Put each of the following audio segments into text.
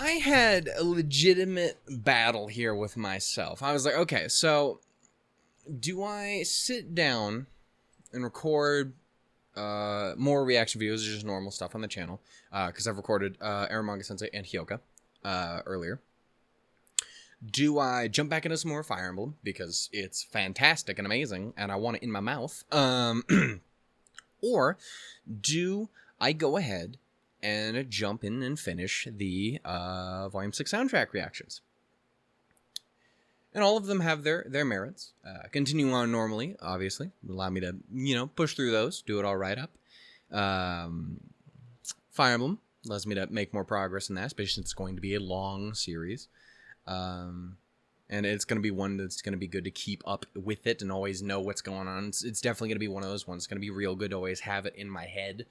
I had a legitimate battle here with myself. I was like, okay, so do I sit down and record more reaction videos or just normal stuff on the channel? Because I've recorded Aramanga Sensei and Hyoka earlier. Do I jump back into some more Fire Emblem because it's fantastic and amazing and I want it in my mouth? Or do I go ahead and jump in and finish the Volume 6 soundtrack reactions? And all of them have their merits. Continue on normally, obviously. Allow me to, push through those, do it all right up. Fire Emblem allows me to make more progress in that, especially since it's going to be a long series. And it's going to be one that's going to be good to keep up with it and always know what's going on. It's definitely going to be one of those ones. It's going to be real good to always have it in my head.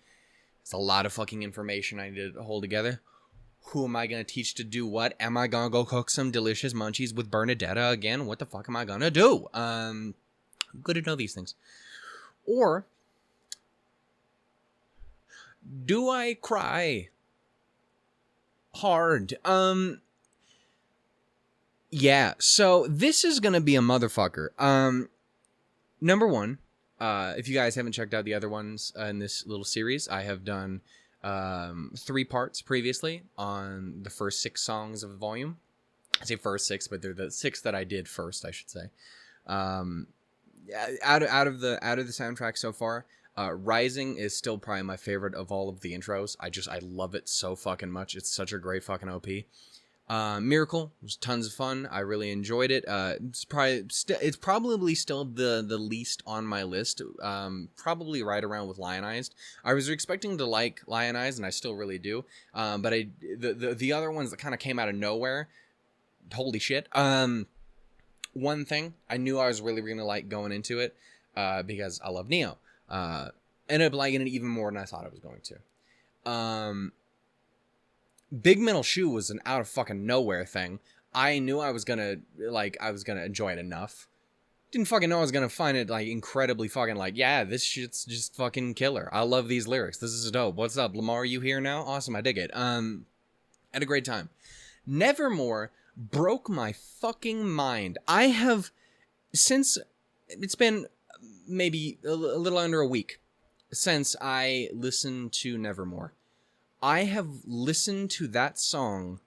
It's a lot of fucking information I need to hold together. Who am I going to teach to do what? Am I going to go cook some delicious munchies with Bernadetta again? What the fuck am I going to do? Good to know these things. Or do I cry hard? Yeah, so this is going to be a motherfucker. Number one, if you guys haven't checked out the other ones in this little series, I have done 3 parts previously on the first 6 songs of the volume. I say first 6, but they're the 6 that I did first, I should say. Out of the soundtrack so far, Rising is still probably my favorite of all of the intros. I love it so fucking much. It's such a great fucking OP. Miracle was tons of fun. I really enjoyed it. It's probably still the least on my list. Probably right around with Lionized. I was expecting to like Lionized, and I still really do. But the other ones that kind of came out of nowhere. Holy shit. One thing I knew I was really gonna like going into it, because I love Neo. Ended up liking it even more than I thought I was going to. Big Metal Shoe was an out of fucking nowhere thing. I knew I was gonna enjoy it enough. Didn't fucking know I was gonna find it incredibly fucking yeah, this shit's just fucking killer. I love these lyrics. This is dope. What's up, Lamar? You here now? Awesome, I dig it. Had a great time. Nevermore broke my fucking mind. I have, since it's been maybe a little under a week since I listened to Nevermore. I have listened to that song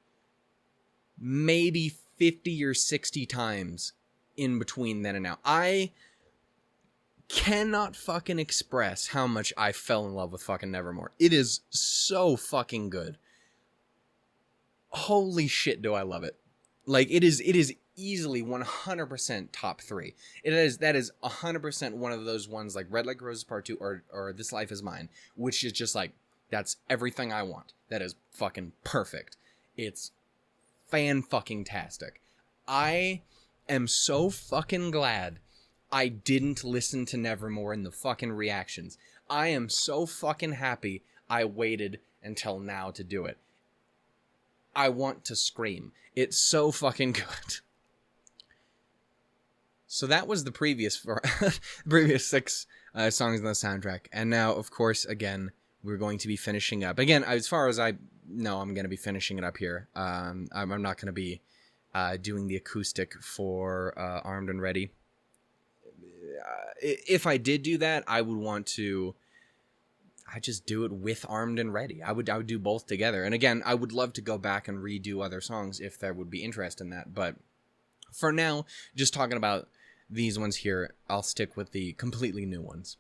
maybe 50 or 60 times in between then and now. I cannot fucking express how much I fell in love with fucking Nevermore. It is so fucking good. Holy shit, do I love it. It is easily 100% top 3. That is 100% one of those ones like Red Like Roses Part 2 or This Life Is Mine, which is just that's everything I want. That is fucking perfect. It's fan-fucking-tastic. I am so fucking glad I didn't listen to Nevermore in the fucking reactions. I am so fucking happy I waited until now to do it. I want to scream. It's so fucking good. So that was the previous 6 songs on the soundtrack. And now, of course, again, we're going to be finishing up. Again, as far as I know, I'm going to be finishing it up here. I'm not going to be doing the acoustic for Armed and Ready. If I did do that, I would want to... I just do it with Armed and Ready. I would do both together. And again, I would love to go back and redo other songs if there would be interest in that. But for now, just talking about these ones here, I'll stick with the completely new ones.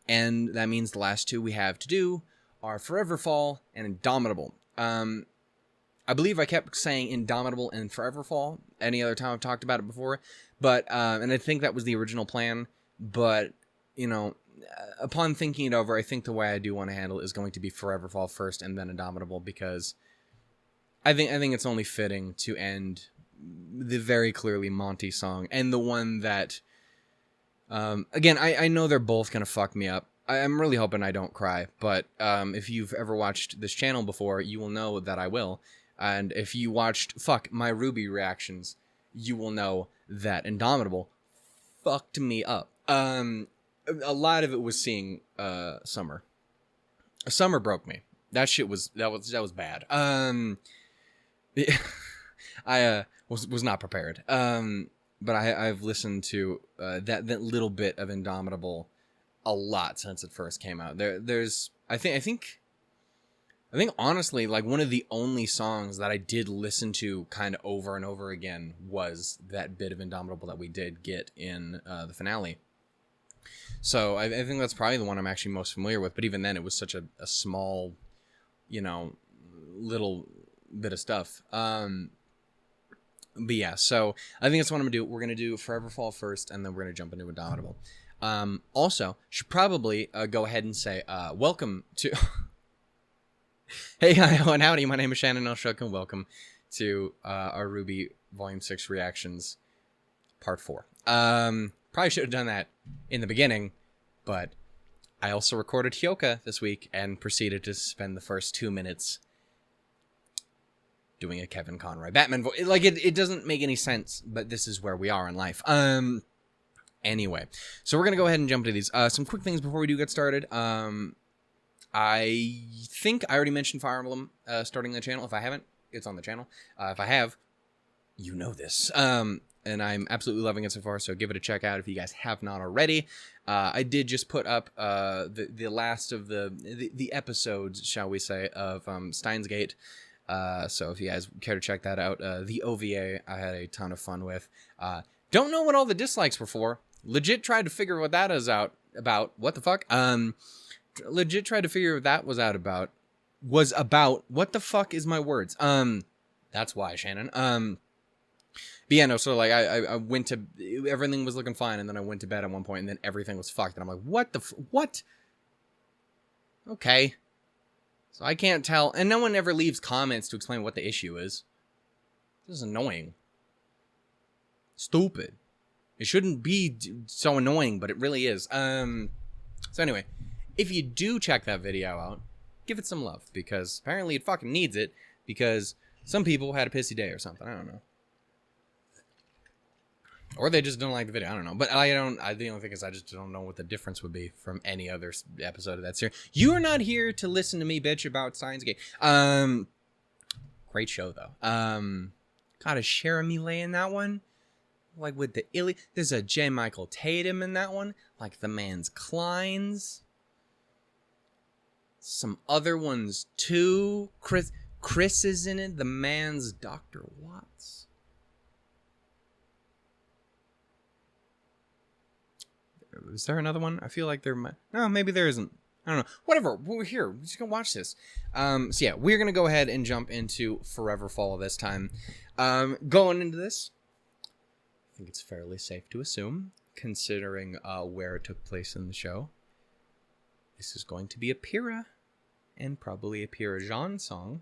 And that means the last 2 we have to do are Forever Fall and Indomitable. I believe I kept saying Indomitable and Forever Fall any other time I've talked about it before. But, and I think that was the original plan. But, upon thinking it over, I think the way I do want to handle it is going to be Forever Fall first and then Indomitable, because I think it's only fitting to end the very clearly Monty song, and the one that, again, I know they're both going to fuck me up. I'm really hoping I don't cry, but if you've ever watched this channel before, you will know that I will. And if you watched, my RWBY reactions, you will know that Indomitable fucked me up. A lot of it was seeing Summer. Summer broke me. That shit was bad. I was not prepared. But I've listened to that little bit of Indomitable a lot since it first came out. There's I think honestly, like, one of the only songs that I did listen to kind of over and over again was that bit of Indomitable that we did get in the finale. So I think that's probably the one I'm actually most familiar with. But even then, it was such a small, little bit of stuff. But yeah, so I think that's what I'm going to do. We're going to do Forever Fall first, and then we're going to jump into Indomitable. Also, should probably go ahead and say welcome to... Hey, hi, and howdy. My name is Shannon Elshook, and welcome to our RWBY Volume 6 Reactions Part 4. Probably should have done that in the beginning, but I also recorded Hyoka this week and proceeded to spend the first 2 minutes doing a Kevin Conroy Batman voice. Like, it doesn't make any sense, but this is where we are in life. Anyway, so we're going to go ahead and jump into these. Some quick things before we do get started. I think I already mentioned Fire Emblem starting the channel. If I haven't, it's on the channel. If I have, you know this. And I'm absolutely loving it so far, so give it a check out if you guys have not already. I did just put up the last of the episodes, shall we say, of Steins Gate. So if you guys care to check that out, the OVA I had a ton of fun with. Don't know what all the dislikes were for. Legit tried to figure what that is out about. What the fuck? Legit tried to figure what that was about. What the fuck is my words? That's why, Shannon. But yeah, no, so like I went to, everything was looking fine, and then I went to bed at one point, and then everything was fucked, and I'm like, what? Okay. So I can't tell, and no one ever leaves comments to explain what the issue is. This is annoying. Stupid. It shouldn't be so annoying, but it really is. So anyway, if you do check that video out, give it some love, because apparently it fucking needs it, because some people had a pissy day or something. I don't know. Or they just don't like the video. I don't know. But the only thing is I just don't know what the difference would be from any other episode of that series. You are not here to listen to me bitch about Steins Gate. Great show, though. Got a Jeremy Lay in that one. Like, with the illy. There's a J. Michael Tatum in that one. Like, the man's Kleins. Some other ones, too. Chris is in it. The man's Dr. Watts. Is there another one? I feel like there might... No, maybe there isn't. I don't know. Whatever. We're here. We're just going to watch this. So yeah, we're going to go ahead and jump into Forever Fall this time. Going into this, I think it's fairly safe to assume, considering where it took place in the show, this is going to be a Pyrrha, and probably a Pyrrha Jaune song.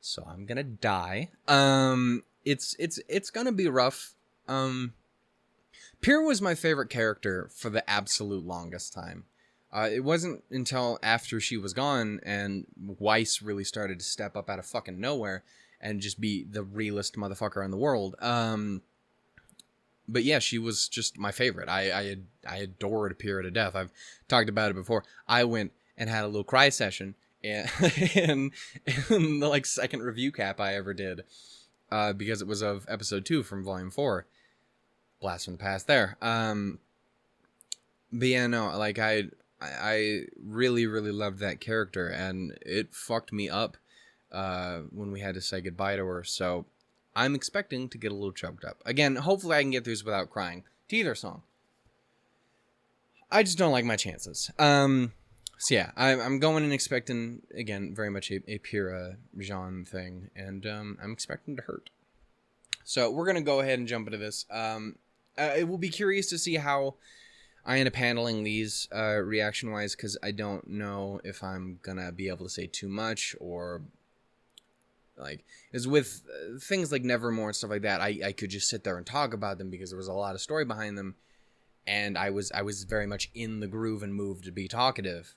So I'm going to die. It's going to be rough. Pyrrha was my favorite character for the absolute longest time. It wasn't until after she was gone and Weiss really started to step up out of fucking nowhere and just be the realest motherfucker in the world. But yeah, she was just my favorite. I adored Pyrrha to death. I've talked about it before. I went and had a little cry session in the like second review cap I ever did, because it was of episode 2 from volume 4. Blast from the past there. But yeah, no, like I really, really loved that character, and it fucked me up when we had to say goodbye to her. So I'm expecting to get a little choked up. Again, hopefully I can get through this without crying to either song. I just don't like my chances. So yeah, I'm going and expecting, again, very much a Pyrrha Jaune thing, and I'm expecting to hurt. So we're going to go ahead and jump into this. It will be curious to see how I end up handling these reaction-wise, because I don't know if I'm going to be able to say too much, or, like, as with things like Nevermore and stuff like that, I could just sit there and talk about them because there was a lot of story behind them, and I was very much in the groove and moved to be talkative.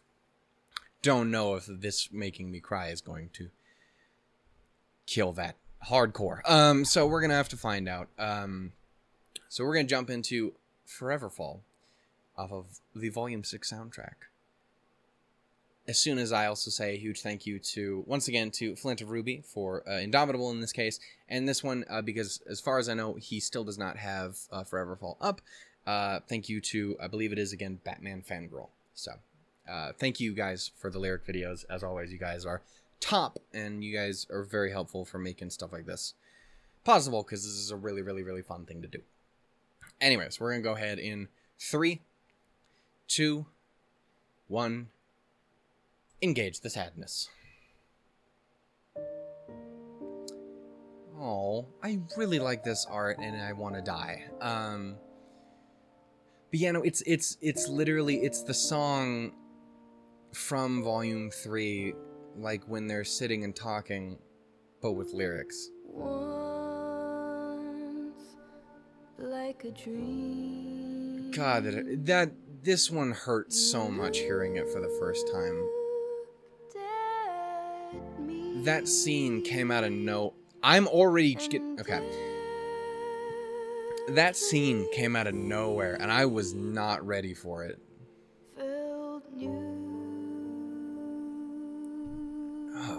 Don't know if this making me cry is going to kill that hardcore. So we're gonna have to find out. So we're gonna jump into Forever Fall off of the Volume 6 soundtrack. as soon as I also say a huge thank you to, once again, to Flint of RWBY for Indomitable in this case, and this one, because as far as I know, he still does not have Forever Fall Up. Thank you to, I believe it is, again, Batman Fangirl. So, thank you guys for the lyric videos. As always, you guys are top, and you guys are very helpful for making stuff like this possible, because this is a really, really, really fun thing to do. Anyways, we're going to go ahead in 3, 2, 1... engage the sadness. Oh, I really like this art, and I want to die. But yeah, no, it's literally, it's the song from Volume 3, like when they're sitting and talking, but with lyrics. Once, like a dream. God, this one hurt so much hearing it for the first time. That scene came out of I'm already okay. That scene came out of nowhere, and I was not ready for it. Oh,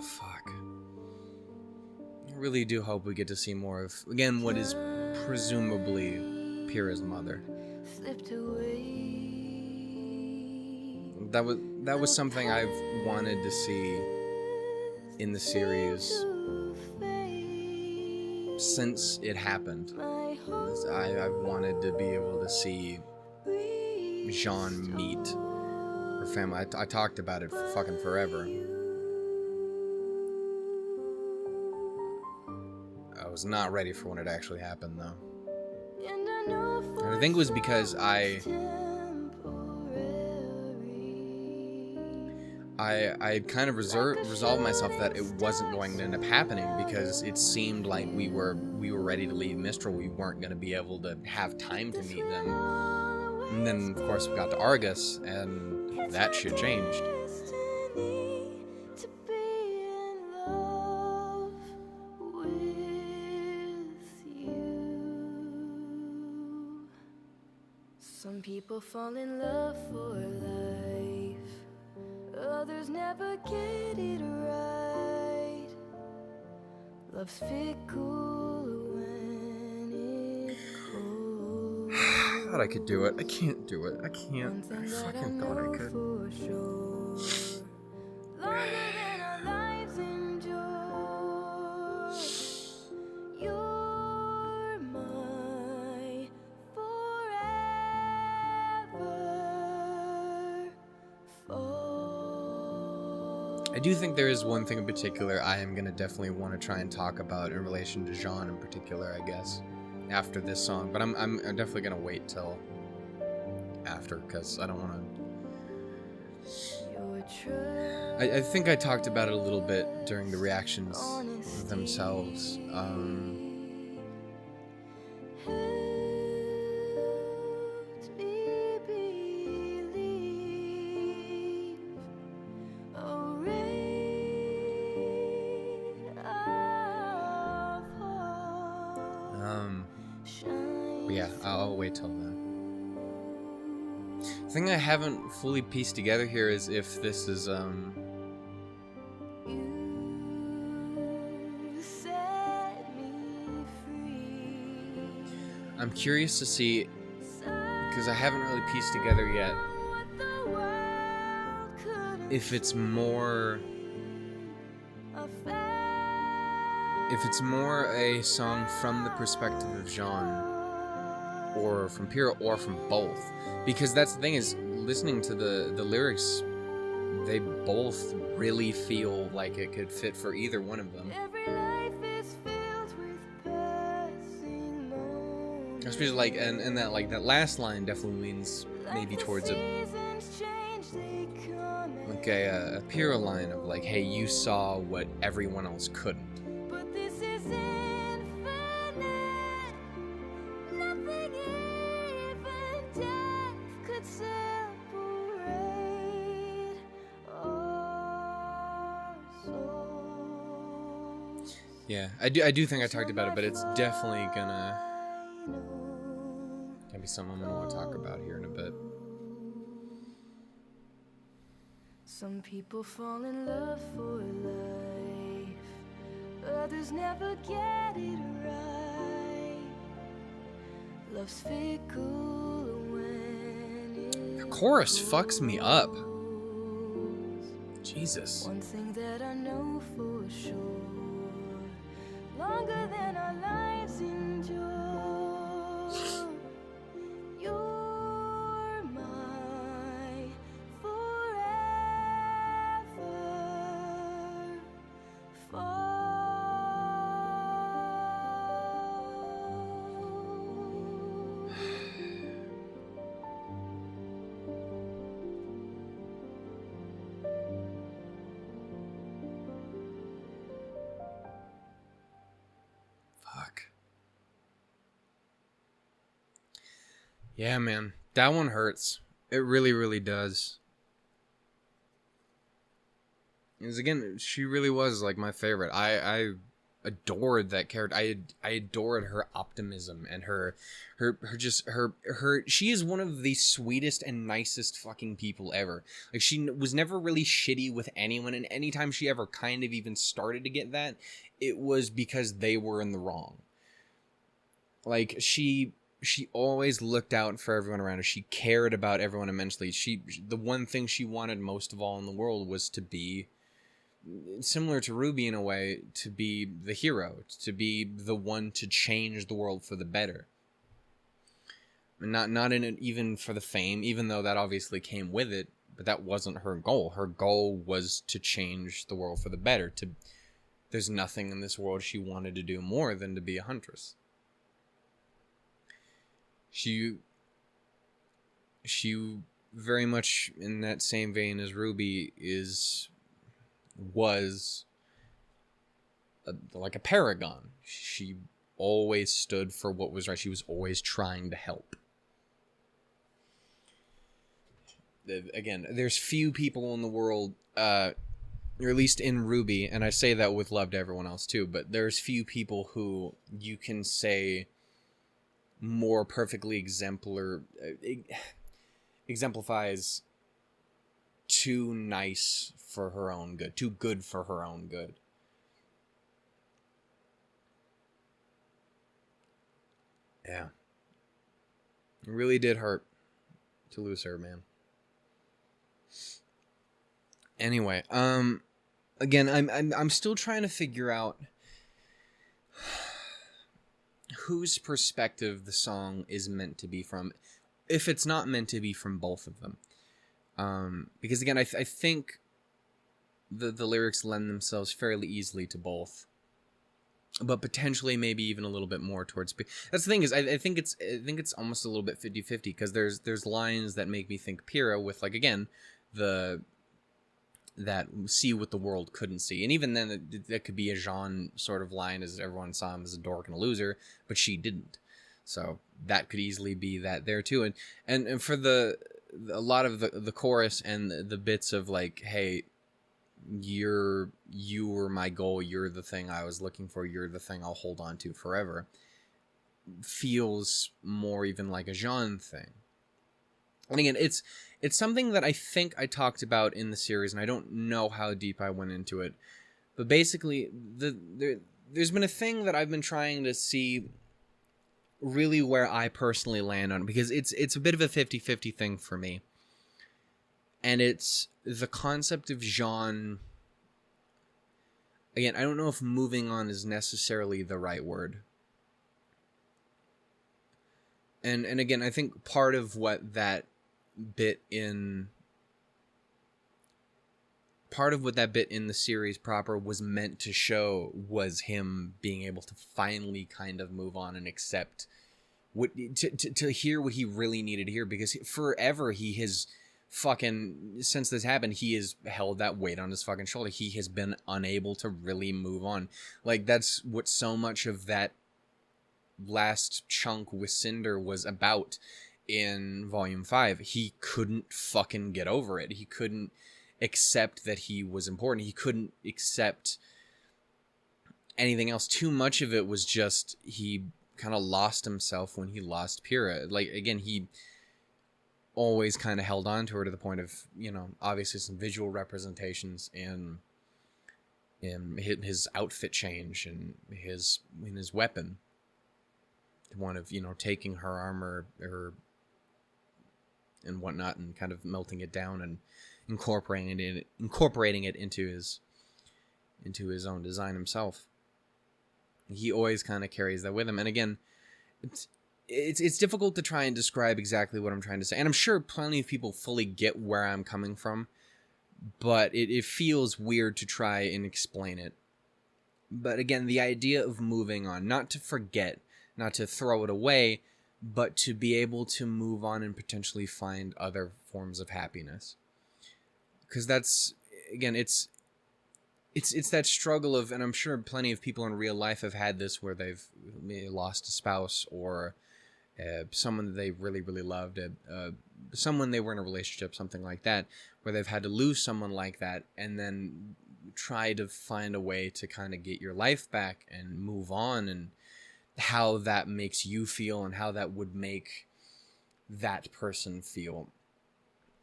fuck. I really do hope we get to see more of, again, what is presumably Pyrrha's mother. That was something I've wanted to see in the series since it happened. I wanted to be able to see Jaune meet her family. I talked about it for fucking forever. I was not ready for when it actually happened, though. And I think it was because I kind of resolved myself that it wasn't going to end up happening, because it seemed like we were ready to leave Mistral. We weren't going to be able to have time to meet them. And then, of course, we got to Argus, and that shit changed. Some people fall in love for life, others never get it right. Love's fickle when it's cold. I thought I could do it. I can't do it. I can't. I fucking thought I could. Longer than our lives endure. You're my forever fall. I do think there is one thing in particular I am going to definitely want to try and talk about in relation to Jaune in particular, I guess, after this song. But I'm definitely going to wait till after, because I don't want to... I think I talked about it a little bit during the reactions themselves. But yeah, I'll wait till then. The thing I haven't fully pieced together here is if this is, I'm curious to see, because I haven't really pieced together yet, if it's more a song from the perspective of Jaune, or from Pyrrha, or from both. Because that's the thing, is listening to the lyrics, they both really feel like it could fit for either one of them. Especially like, and that, like, that last line definitely leans maybe towards a Pyrrha line of like, hey, you saw what everyone else couldn't. Yeah, I do think I talked about it, but it's definitely gonna be something I'm gonna want to talk about here in a bit. Some people fall in love for life, others never get it right. Love's fickle when it The chorus fucks me up. goes. Jesus. One thing that I know for sure, longer than our lives endure, you're my forever. Fuck. Yeah, man. That one hurts. It really, really does. Because again, she really was like my favorite. I adored that character. I adored her optimism and her she is one of the sweetest and nicest fucking people ever. Like, she was never really shitty with anyone, and anytime she ever kind of even started to get that, it was because they were in the wrong. Like, she always looked out for everyone around her. She cared about everyone immensely. The one thing she wanted most of all in the world was to be similar to RWBY in a way, to be the hero, to be the one to change the world for the better. Not in it even for the fame, even though that obviously came with it, but that wasn't her goal. Her goal was to change the world for the better. There's nothing in this world she wanted to do more than to be a huntress. She very much in that same vein as RWBY was like a paragon. She always stood for what was right. She was always trying to help. Again, there's few people in the world, or at least in RWBY, and I say that with love to everyone else too, but there's few people who you can say more perfectly exemplifies too nice for her own good, too good for her own good. Yeah. It really did hurt to lose her, man. Anyway, again, I'm still trying to figure out whose perspective the song is meant to be from, if it's not meant to be from both of them. Because again, I think the lyrics lend themselves fairly easily to both, but potentially maybe even a little bit more towards. That's the thing is, I think it's almost a little bit 50-50, because there's lines that make me think Pyrrha with, like, again, that see what the world couldn't see, and even then that could be a Jaune sort of line, as everyone saw him as a dork and a loser, but she didn't. So that could easily be that there too, and for a lot of the chorus and the bits of like, hey, you were my goal, you're the thing I was looking for, you're the thing I'll hold on to forever, feels more even like a Jaune thing. And again, it's something that I think I talked about in the series, and I don't know how deep I went into it, but basically there's been a thing that I've been trying to see really where I personally land on it, because it's a bit of a 50-50 thing for me. And it's the concept of Jaune. Again, I don't know if moving on is necessarily the right word. And again, I think part of what that bit in the series proper was meant to show was him being able to finally kind of move on and accept what to hear what he really needed to hear, because forever he has fucking, since this happened, he has held that weight on his fucking shoulder. He has been unable to really move on. Like, that's what so much of that last chunk with Cinder was about in Volume 5. He couldn't fucking get over it. He couldn't accept that he was important. He couldn't accept anything else. Too much of it was just, he kind of lost himself when he lost Pyrrha. Like, again, always kind of held on to her to the point of, obviously some visual representations in his outfit change and his weapon. The one of, taking her armor and whatnot and kind of melting it down and incorporating it into his own design himself. He always kind of carries that with him. And again, it's difficult to try and describe exactly what I'm trying to say. And I'm sure plenty of people fully get where I'm coming from, but it feels weird to try and explain it. But again, the idea of moving on, not to forget, not to throw it away, but to be able to move on and potentially find other forms of happiness. Because that's, again, it's that struggle of, and I'm sure plenty of people in real life have had this, where they've lost a spouse or someone that they really, really loved, someone they were in a relationship, something like that, where they've had to lose someone like that and then try to find a way to kind of get your life back and move on, and how that makes you feel and how that would make that person feel.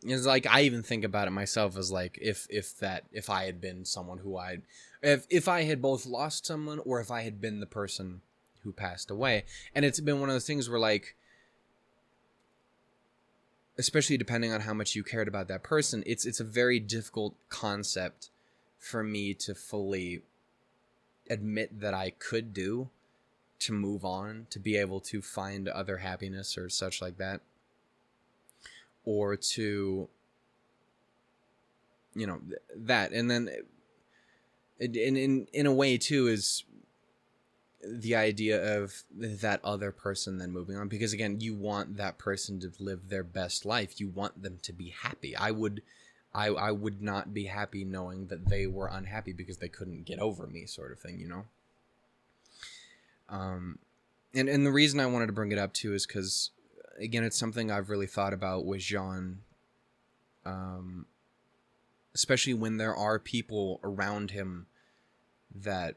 It's like, I even think about it myself as like, if I had been someone who if I had both lost someone, or if I had been the person who passed away. And it's been one of those things where, like, especially depending on how much you cared about that person, it's a very difficult concept for me to fully admit that I could do, to move on, to be able to find other happiness or such like that. Or to, that. And then in a way too is the idea of that other person then moving on, because again, you want that person to live their best life. You want them to be happy. I would not be happy knowing that they were unhappy because they couldn't get over me, sort of thing, And the reason I wanted to bring it up too is because, again, it's something I've really thought about with Jaune, especially when there are people around him that,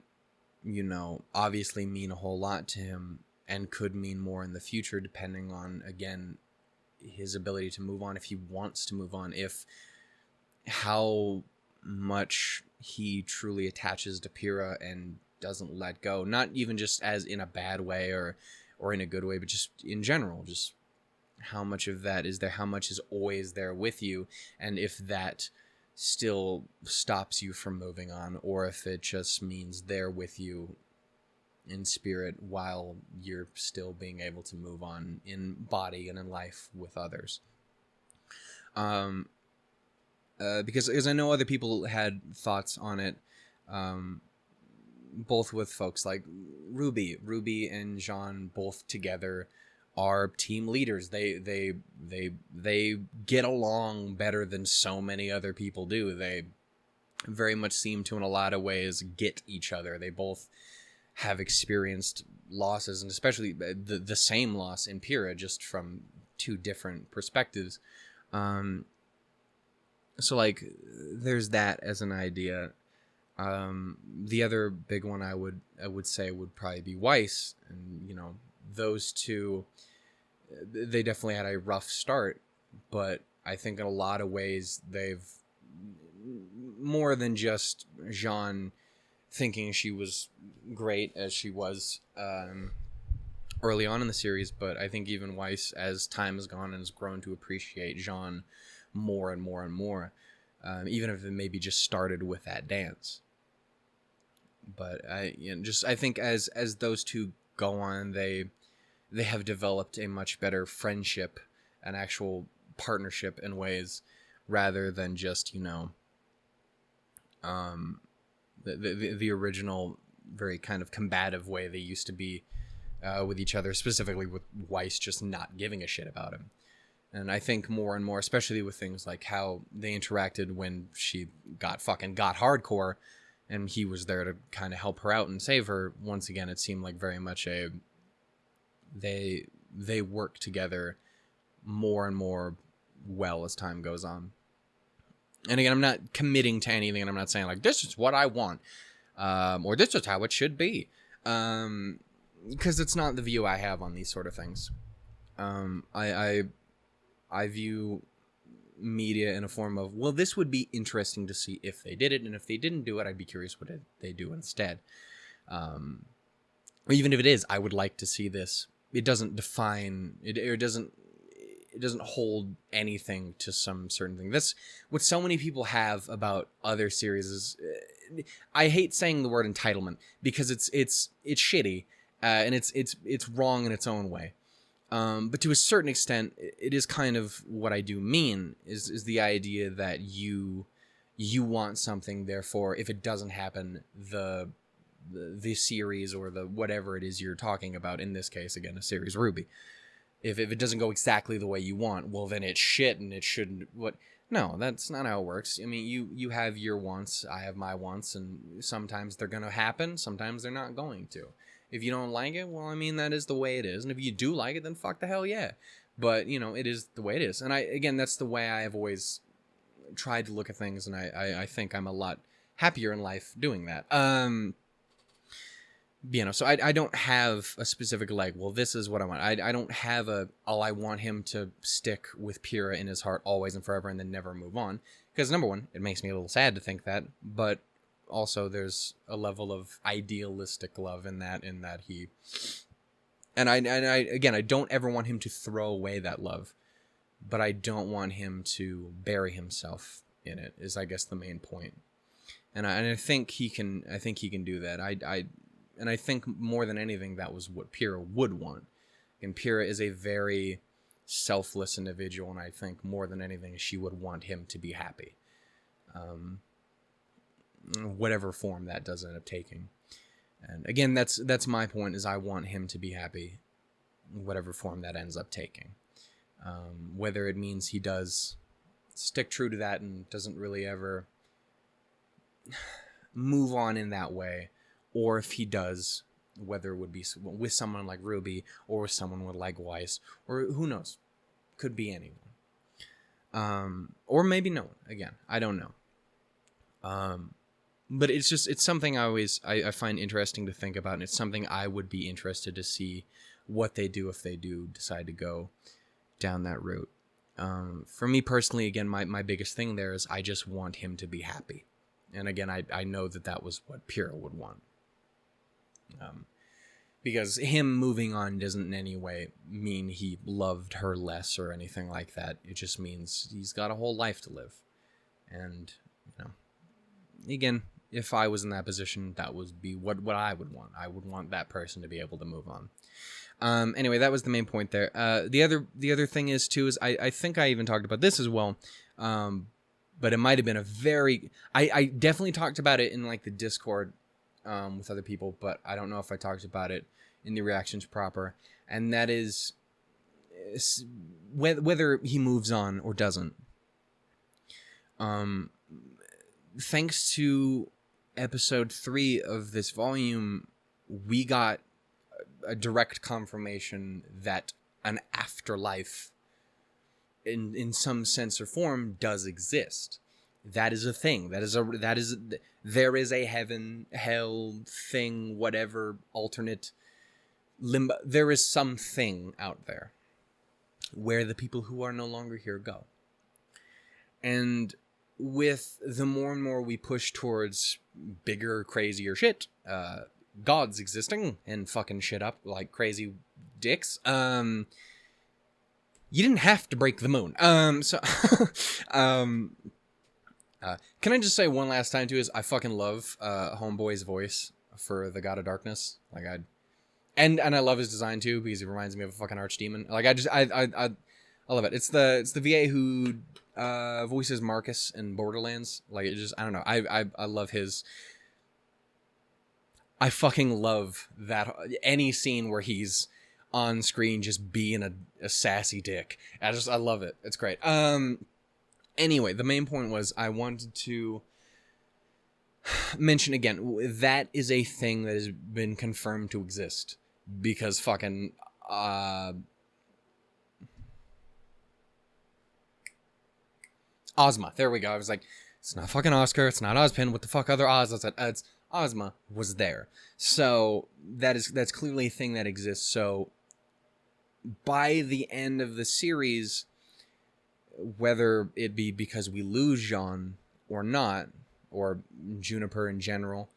obviously mean a whole lot to him and could mean more in the future, depending on, again, his ability to move on, if he wants to move on, if how much he truly attaches to Pyrrha and doesn't let go, not even just as in a bad way or in a good way, but just in general, just how much of that is there, how much is always there with you, and if that still stops you from moving on, or if it just means they're with you in spirit while you're still being able to move on in body and in life with others. Because I know other people had thoughts on it, both with folks like RWBY and Jaune, both together are team leaders. They get along better than so many other people do. They very much seem to, in a lot of ways, get each other. They both have experienced losses, and especially the same loss in Pyrrha, just from two different perspectives. So, like, there's that as an idea. The other big one I would say would probably be Weiss, and those two, they definitely had a rough start, but I think in a lot of ways they've, more than just Jaune thinking she was great as she was early on in the series, but I think even Weiss, as time has gone and has grown to appreciate Jaune more and more and more, even if it maybe just started with that dance. But I think as those two go on, they have developed a much better friendship, an actual partnership in ways, rather than just the original very kind of combative way they used to be with each other, specifically with Weiss just not giving a shit about him. And I think more and more, especially with things like how they interacted when she got hardcore, and he was there to kind of help her out and save her. Once again, it seemed like very much they work together more and more well as time goes on. And again, I'm not committing to anything, and I'm not saying like, this is what I want, or this is how it should be, because it's not the view I have on these sort of things. I view media in a form of, well, this would be interesting to see if they did it, and if they didn't do it, I'd be curious what they do instead. Or even if it is, I would like to see this. It doesn't define it, or it doesn't hold anything to some certain thing. That's what so many people have about other series. Is I hate saying the word entitlement because it's shitty, and it's wrong in its own way. But to a certain extent, it is kind of what I do mean is the idea that you want something, therefore, if it doesn't happen, the series or the whatever it is you're talking about, in this case, again, a series RWBY, if it doesn't go exactly the way you want, well, then it's shit and it shouldn't. What? No, that's not how it works. I mean, you have your wants, I have my wants, and sometimes they're going to happen, sometimes they're not going to. If you don't like it, well, I mean, that is the way it is. And if you do like it, then fuck the hell yeah. But, it is the way it is. And that's the way I have always tried to look at things, and I think I'm a lot happier in life doing that. So I don't have a specific, like, well, this is what I want. I don't have I want him to stick with Pyrrha in his heart always and forever and then never move on. Because, number one, it makes me a little sad to think that, but also there's a level of idealistic love in that he... And I again, I don't ever want him to throw away that love, but I don't want him to bury himself in it, is, I guess, the main point. And I think he can do that. And I think more than anything, that was what Pyrrha would want. And Pyrrha is a very selfless individual, and I think more than anything, she would want him to be happy. Whatever form that does end up taking. And again, that's my point, is I want him to be happy, whatever form that ends up taking. Whether it means he does stick true to that and doesn't really ever move on in that way, or if he does, whether it would be with someone like RWBY or with someone with like Weiss, or who knows, could be anyone. Or maybe no one. Again, I don't know. But it's something I find interesting to think about, and it's something I would be interested to see what they do if they do decide to go down that route. For me personally, again, my biggest thing there is I just want him to be happy. And again, I know that was what Pyrrha would want. Because him moving on doesn't in any way mean he loved her less or anything like that. It just means he's got a whole life to live. And, again, if I was in that position, that would be what I would want. I would want that person to be able to move on. Anyway, that was the main point there. The other thing is, too, is I think I even talked about this as well. But it might have been a very... I definitely talked about it in, like, the Discord with other people, but I don't know if I talked about it in the reactions proper. And that is whether he moves on or doesn't. Thanks to episode 3 of this volume, we got a direct confirmation that an afterlife in some sense or form does exist. That is a thing. There is a heaven, hell thing, whatever, alternate limbo. There is something out there where the people who are no longer here go. And with the more and more we push towards bigger, crazier shit, gods existing and fucking shit up like crazy dicks, you didn't have to break the moon. Can I just say one last time too, is I fucking love Homeboy's voice for the God of Darkness. Like and I love his design too, because he reminds me of a fucking archdemon. Like I love it. It's the VA who voices Marcus in Borderlands. Like, it just, I don't know. I love his... I fucking love that. Any scene where he's on screen just being a sassy dick. I love it. It's great. Anyway, the main point was I wanted to mention again, that is a thing that has been confirmed to exist. Because fucking... Ozma. There we go. I was like, it's not fucking Oscar. It's not Ozpin. What the fuck other Oz? It's Ozma was there. So that's clearly a thing that exists. So by the end of the series, whether it be because we lose Jaune or not, or Juniper in general,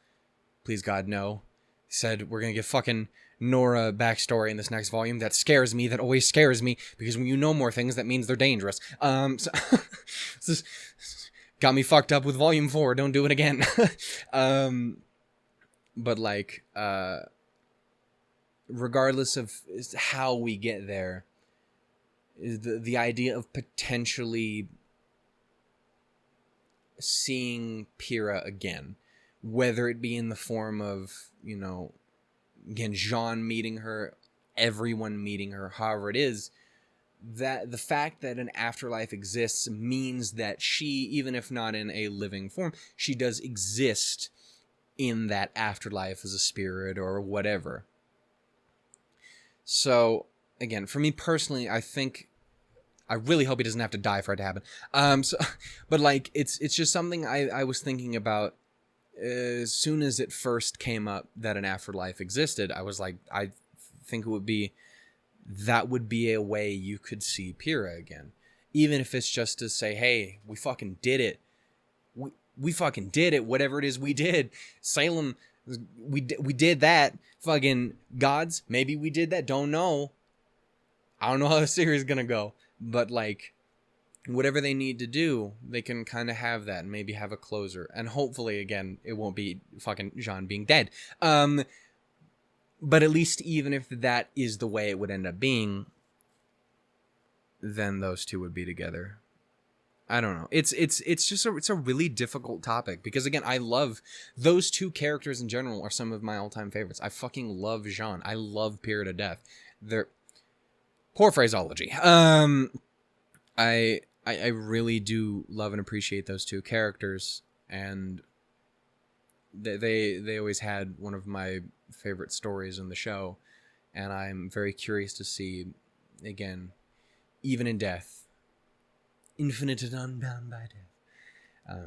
please God no, said we're going to get fucking Nora backstory in this next volume. That scares me. That always scares me, because when you know more things, that means they're dangerous. So this got me fucked up with volume 4. Don't do it again. But like, regardless of how we get there, the idea of potentially seeing Pyrrha again, whether it be in the form of, you know, again, Jaune meeting her, everyone meeting her, however it is, that the fact that an afterlife exists means that she, even if not in a living form, she does exist in that afterlife as a spirit or whatever. So, again, for me personally, I really hope he doesn't have to die for it to happen. But like, it's just something I was thinking about as soon as it first came up that an afterlife existed. I was like, I think that would be a way you could see Pyrrha again. Even if it's just to say, hey, we fucking did it. We fucking did it. Whatever it is we did. Salem, we did that. Fucking gods, maybe we did that. Don't know. I don't know how the series is going to go. But like, whatever they need to do, they can kind of have that and maybe have a closer. And hopefully, again, it won't be fucking Jaune being dead. But at least even if that is the way it would end up being, then those two would be together. I don't know. It's just it's a really difficult topic, because again, I love those two characters in general are some of my all-time favorites. I fucking love Jaune. I love Pyrrha to death. They're poor phraseology. I really do love and appreciate those two characters, and they always had one of my favorite stories in the show, and I'm very curious to see, again, even in death, infinite and unbound by death,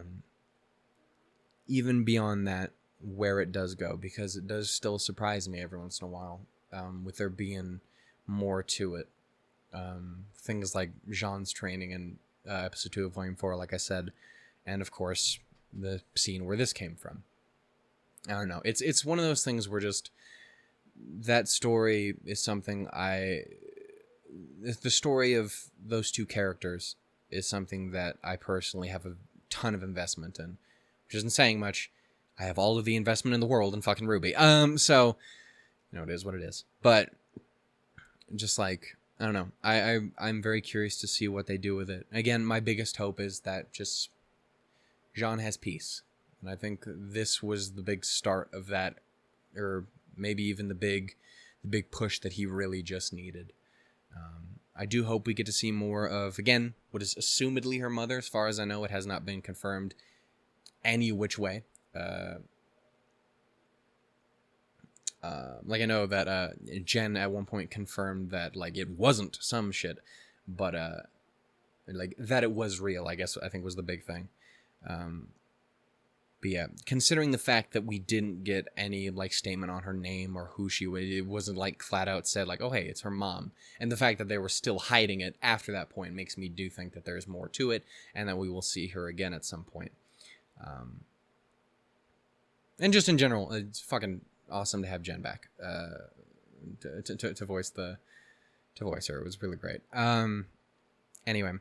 even beyond that, where it does go, because it does still surprise me every once in a while, with there being more to it. Things like Jaune's training in episode 2 of Volume 4, like I said, and of course the scene where this came from. I don't know. It's one of those things where just that story is something the story of those two characters is something that I personally have a ton of investment in, which isn't saying much. I have all of the investment in the world in fucking RWBY. So, you know, it is what it is. But just like, I don't know. I'm very curious to see what they do with it. Again, my biggest hope is that just Jaune has peace. And I think this was the big start of that, or maybe even the big push that he really just needed. I do hope we get to see more of, again, what is assumedly her mother. As far as I know, it has not been confirmed any which way. Like I know that Jen at one point confirmed that like it wasn't some shit, but like that it was real, I think was the big thing. But yeah, considering the fact that we didn't get any like statement on her name or who she was, it wasn't like flat out said like, oh hey, it's her mom. And the fact that they were still hiding it after that point makes me do think that there's more to it, and that we will see her again at some point. And just in general, it's fucking awesome to have Jen back to voice her. It was really great. Anyway,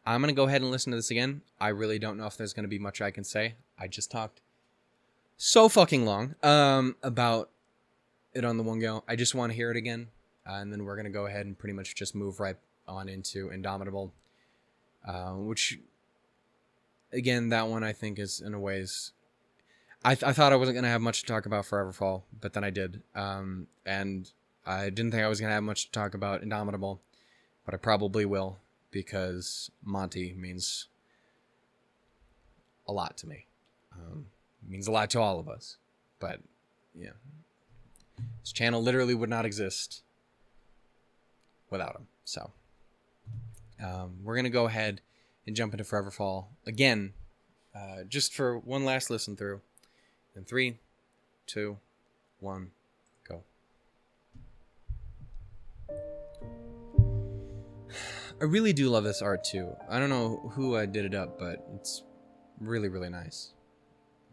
I'm gonna go ahead and listen to this again. I really don't know if there's gonna be much I can say. I just talked so fucking long about it on the one go. I just want to hear it again, and then we're gonna go ahead and pretty much just move right on into Indomitable, which again, that one I think is in a ways. I thought I wasn't going to have much to talk about Foreverfall, but then I did. And I didn't think I was going to have much to talk about Indomitable, but I probably will, because Monty means a lot to me. It means a lot to all of us. But, yeah. This channel literally would not exist without him. So, we're going to go ahead and jump into Foreverfall again, just for one last listen through. In 3, 2, 1, go. I really do love this art too. I don't know who did it up, but it's really, really nice.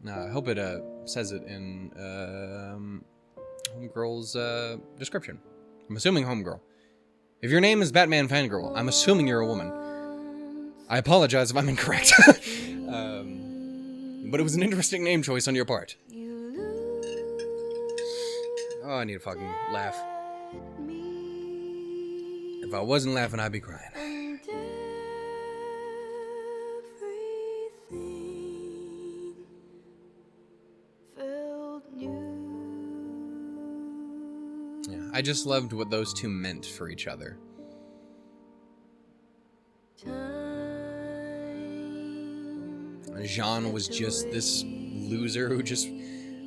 I hope it says it in Homegirl's description. I'm assuming Homegirl. If your name is Batman Fangirl, I'm assuming you're a woman. I apologize if I'm incorrect. But it was an interesting name choice on your part. Oh, I need a fucking laugh. If I wasn't laughing, I'd be crying. Yeah, I just loved what those two meant for each other. Jaune was just this loser who just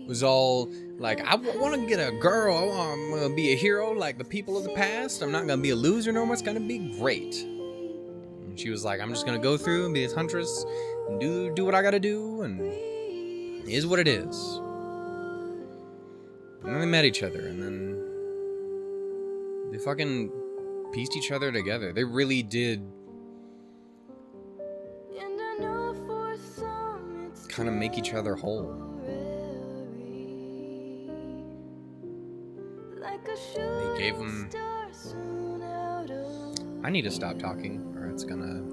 was all like, I want to get a girl, I'm going to be a hero like the people of the past, I'm not going to be a loser no more, it's going to be great. And she was like, I'm just going to go through and be a huntress and do what I got to do, and it is what it is. And then they met each other, and then they fucking pieced each other together. They really did kind of make each other whole. They gave him... I need to stop talking, or it's gonna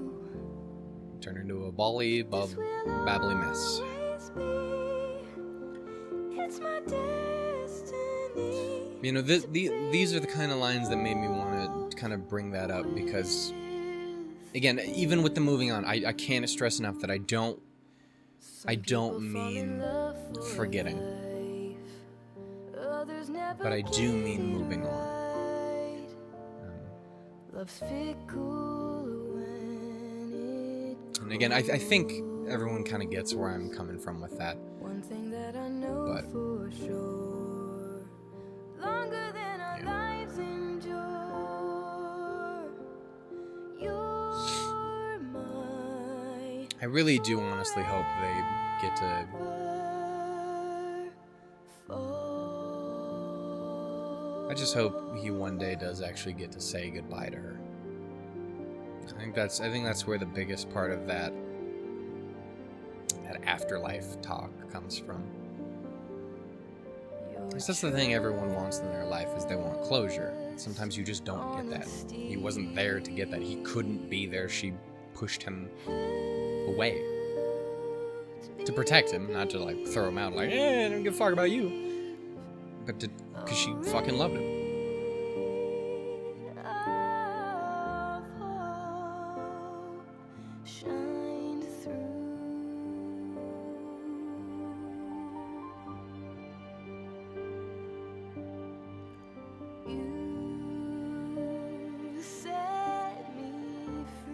turn into a babbly mess. You know, these are the kind of lines that made me want to kind of bring that up, because, again, even with the moving on, I can't stress enough that I don't mean forgetting, but I do mean moving on. And again, I think everyone kind of gets where I'm coming from with that. But I really do honestly hope they get to... I just hope he one day does actually get to say goodbye to her. I think that's where the biggest part of that afterlife talk comes from. Because that's the thing everyone wants in their life, is they want closure. Sometimes you just don't get that. He wasn't there to get that. He couldn't be there. She pushed him away to protect him, not to like throw him out like, I don't give a fuck about you, but because she fucking loved him.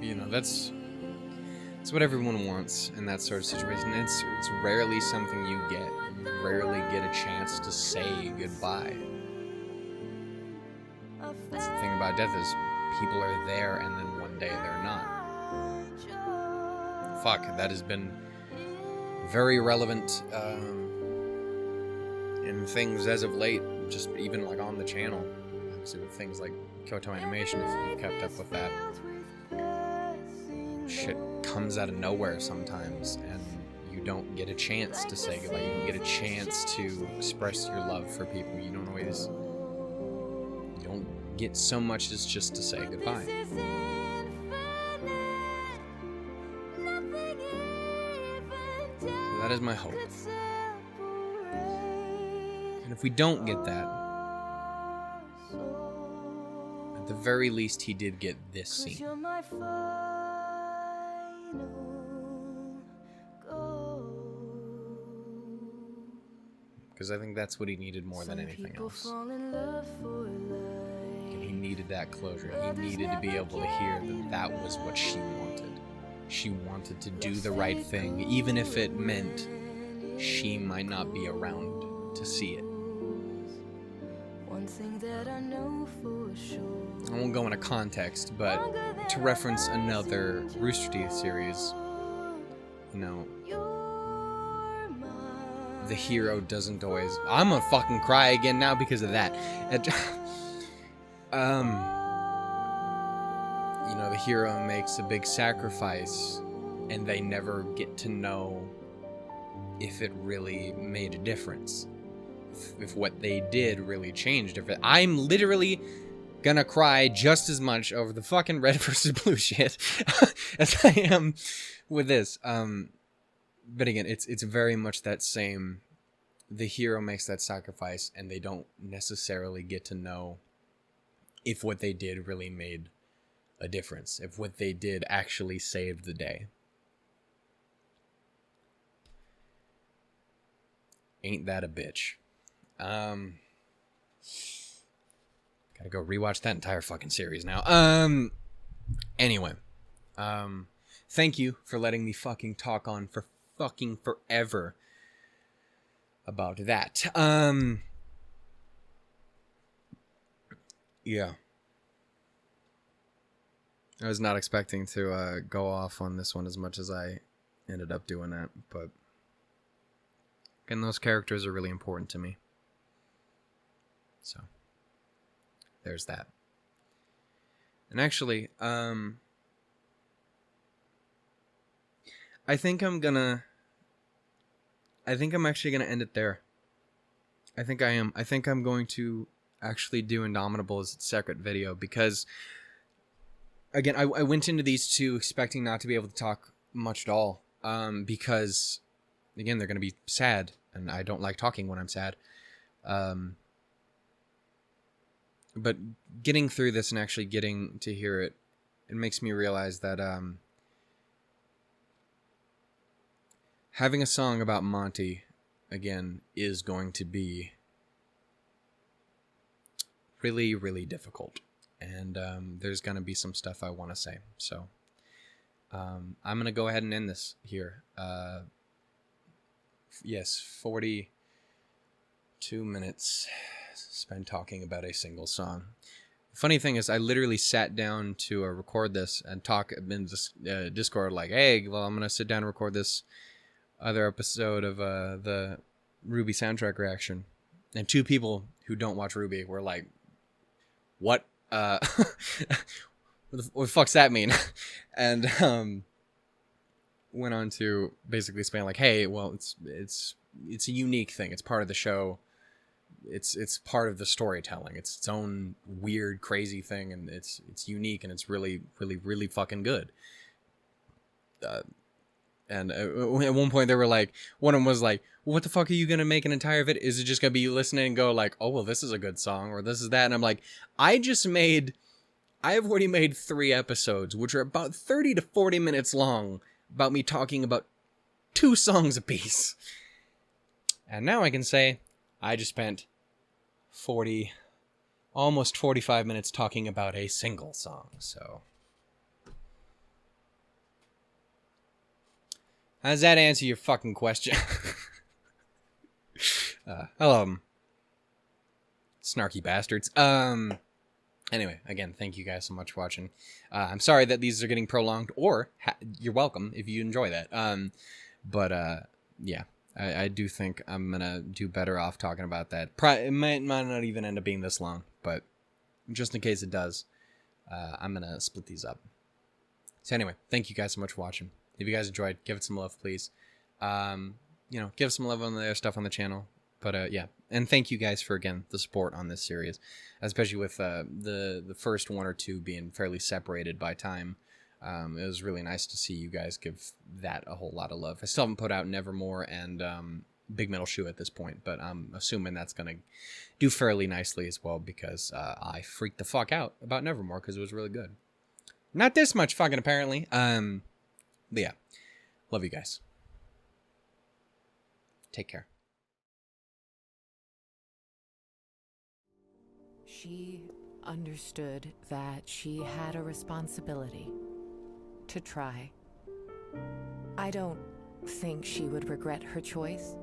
You know, that's what everyone wants in that sort of situation. It's rarely something you get. You rarely get a chance to say goodbye. That's the thing about death, is people are there and then one day they're not. Fuck, that has been very relevant in things as of late, just even like on the channel. Obviously with things like Kyoto Animation, if you've kept up with that. Shit comes out of nowhere sometimes, and you don't get a chance to say goodbye. You don't get a chance to express your love for people. You don't get so much as just to say goodbye. So that is my hope. And if we don't get that, at the very least he did get this scene. Because I think that's what he needed more than anything else. And he needed that closure. He needed to be able to hear that that was what she wanted. She wanted to do the right thing, even if it meant she might not be around to see it. I won't go into context, but to reference another Rooster Teeth series, you know, the hero doesn't always... I'm gonna fucking cry again now because of that. you know, the hero makes a big sacrifice and they never get to know if it really made a difference. If what they did really changed. I'm literally gonna cry just as much over the fucking red versus blue shit as I am with this. But again, it's very much that same. The hero makes that sacrifice, and they don't necessarily get to know if what they did really made a difference. If what they did actually saved the day. Ain't that a bitch? Gotta go rewatch that entire fucking series now. Anyway. Thank you for letting me fucking talk on for fucking forever about that. Yeah. I was not expecting to go off on this one as much as I ended up doing that, but again, those characters are really important to me. So, there's that. And actually, I think I'm actually gonna end it there. I think I am. I think I'm going to actually do Indomitable as a separate video because, again, I went into these two expecting not to be able to talk much at all. Because, again, they're gonna be sad, and I don't like talking when I'm sad. But getting through this and actually getting to hear it, it makes me realize that having a song about Monty, again, is going to be really, really difficult. And there's going to be some stuff I want to say. So I'm going to go ahead and end this here. Yes, 42 minutes spent talking about a single song. Funny thing is, I literally sat down to record this and talk in this Discord like, hey, well, I'm going to sit down and record this other episode of the RWBY soundtrack reaction. And two people who don't watch RWBY were like, what? What the fuck's that mean? And went on to basically explain like, hey, well, it's a unique thing. It's part of the show. It's part of the storytelling. It's its own weird, crazy thing, and it's unique, and it's really, really, really fucking good. And at one point they were like, one of them was like, well, what the fuck are you gonna make an entire video? Is it just gonna be you listening and go like, oh well, this is a good song, or this is that? And I'm like, I have already made 3 episodes, which are about 30 to 40 minutes long, about me talking about 2 songs apiece. And now I can say I just spent almost 45 minutes talking about a single song. So how does that answer your fucking question? Hello, snarky bastards. Anyway, again, thank you guys so much for watching. I'm sorry that these are getting prolonged, or you're welcome if you enjoy that. Yeah, I do think I'm gonna do better off talking about that. It might not even end up being this long, but just in case it does, I'm gonna split these up. So anyway, thank you guys so much for watching. If you guys enjoyed, give it some love, please. Give some love on the other stuff on the channel. But yeah, and thank you guys for, again, the support on this series, especially with the first 1 or 2 being fairly separated by time. It was really nice to see you guys give that a whole lot of love. I still haven't put out Nevermore and Big Metal Shoe at this point, but I'm assuming that's going to do fairly nicely as well, because I freaked the fuck out about Nevermore because it was really good. Not this much fucking, apparently. But yeah, love you guys. Take care. She understood that she had a responsibility to try. I don't think she would regret her choice,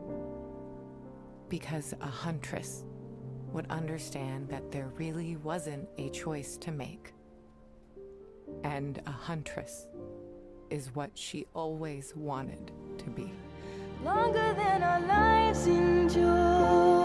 because a huntress would understand that there really wasn't a choice to make. And a huntress is what she always wanted to be. Longer than our lives endure.